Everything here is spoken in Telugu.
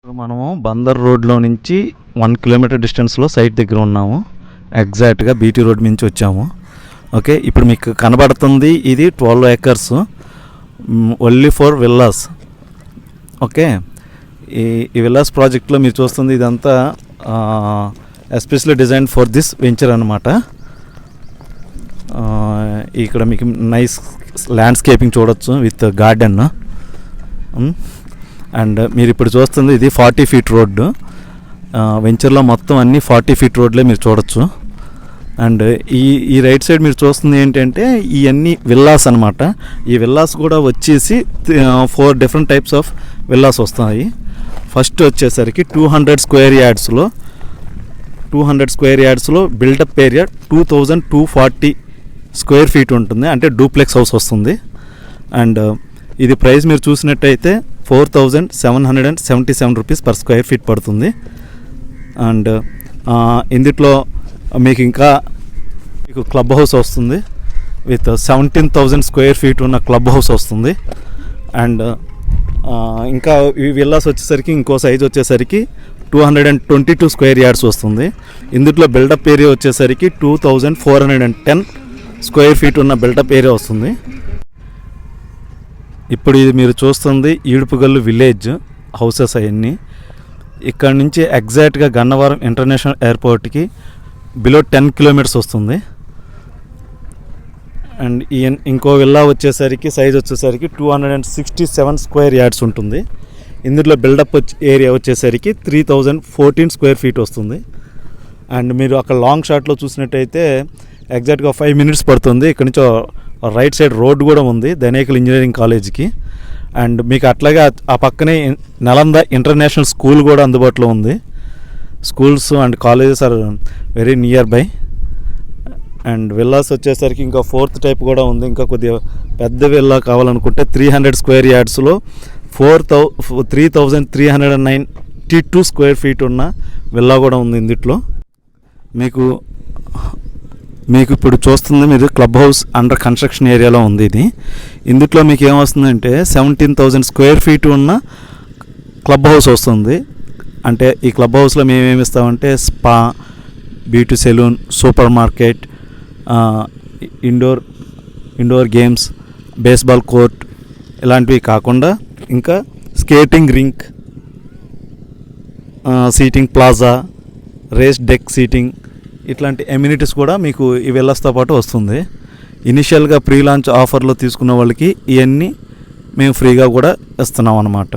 ఇప్పుడు మనము బందర్ రోడ్లో నుంచి 1 కిలోమీటర్ డిస్టెన్స్లో సైట్ దగ్గర ఉన్నాము. ఎగ్జాక్ట్గా బీటీ రోడ్ నుంచి వచ్చాము. ఓకే, ఇప్పుడు మీకు కనబడుతుంది ఇది 12 acres only for villas. Okay, ఈ విల్లాస్ ప్రాజెక్ట్లో మీరు చూస్తుంది ఇదంతా especially design for this venture అనమాట. ఇక్కడ మీకు నైస్ ల్యాండ్స్కేపింగ్ చూడొచ్చు విత్ గార్డెన్. అండ్ మీరు ఇప్పుడు చూస్తుంది ఇది 40 feet రోడ్డు. వెంచర్లో మొత్తం అన్నీ 40 feet రోడ్లే మీరు చూడొచ్చు. అండ్ ఈ రైట్ సైడ్ మీరు చూస్తుంది ఏంటంటే ఇవన్నీ విల్లాస్ అనమాట. ఈ విల్లాస్ కూడా వచ్చేసి 4 different types ఆఫ్ విల్లాస్ వస్తాయి. ఫస్ట్ వచ్చేసరికి 200 square yardsలో 200 square yardsలో బిల్డప్ ఏరియా 2240 square feet ఉంటుంది, అంటే డూప్లెక్స్ హౌస్ వస్తుంది. అండ్ ఇది ప్రైస్ మీరు చూసినట్టయితే 4777 rupees per square feet పడుతుంది. అండ్ ఇందులో మీకు క్లబ్ హౌస్ వస్తుంది విత్ 17,000 square feet ఉన్న క్లబ్ హౌస్ వస్తుంది. అండ్ ఇంకా ఈ విల్లాస్ వచ్చేసరికి ఇంకో సైజ్ వచ్చేసరికి 222 square yards వస్తుంది. ఇందులో బిల్డప్ ఏరియా వచ్చేసరికి 2410 square feet ఉన్న బిల్డప్ ఏరియా వస్తుంది. ఇప్పుడు ఇది మీరు చూస్తుంది ఈడుపుగల్లు విలేజ్ హౌసెస్ అవన్నీ. ఇక్కడ నుంచి ఎగ్జాక్ట్గా గన్నవరం ఇంటర్నేషనల్ ఎయిర్పోర్ట్కి బిలో 10 kilometers వస్తుంది. అండ్ ఇంకో విల్లా వచ్చేసరికి సైజ్ వచ్చేసరికి 267 square yards ఉంటుంది. ఇందులో బిల్డప్ ఏరియా వచ్చేసరికి 3014 square feet వస్తుంది. అండ్ మీరు అక్కడ లాంగ్ షాట్లో చూసినట్టయితే ఎగ్జాక్ట్గా 5 minutes పడుతుంది. ఇక్కడ నుంచి రైట్ సైడ్ రోడ్డు కూడా ఉంది ధనేకల్ ఇంజనీరింగ్ కాలేజ్కి. అండ్ మీకు అట్లాగే ఆ పక్కనే నలంద ఇంటర్నేషనల్ స్కూల్ కూడా అందుబాటులో ఉంది. Schools and colleges are very near by. And villas వచ్చేసరికి ఇంకా 4th type కూడా ఉంది. ఇంకా కొద్దిగా పెద్ద విల్లా కావాలనుకుంటే 300 square yardsలో 3392 square feet ఉన్న విల్లా కూడా ఉంది. ఇందులో మీకు ఇప్పుడు చూస్తుంది మీరు క్లబ్ హౌస్ అండర్ కన్స్ట్రక్షన్ ఏరియాలో ఉంది ఇది. ఇందులో మీకు ఏమొస్తుందంటే 17,000 square feet ఉన్న క్లబ్ హౌస్ వస్తుంది. అంటే ఈ క్లబ్ హౌస్లో మేము ఏమి ఇస్తామంటే spa, beauty salon, super market, indoor games, baseball court ఇలాంటివి కాకుండా ఇంకా skating rink, seating plaza, race deck seating ఇట్లాంటి ఎమ్యూనిటీస్ కూడా మీకు ఈ విల్లాస్తో పాటు వస్తుంది. ఇనిషియల్గా ప్రీ లాంచ్ ఆఫర్లో తీసుకున్న వాళ్ళకి ఇవన్నీ మేము ఫ్రీగా కూడా ఇస్తున్నాం అన్నమాట.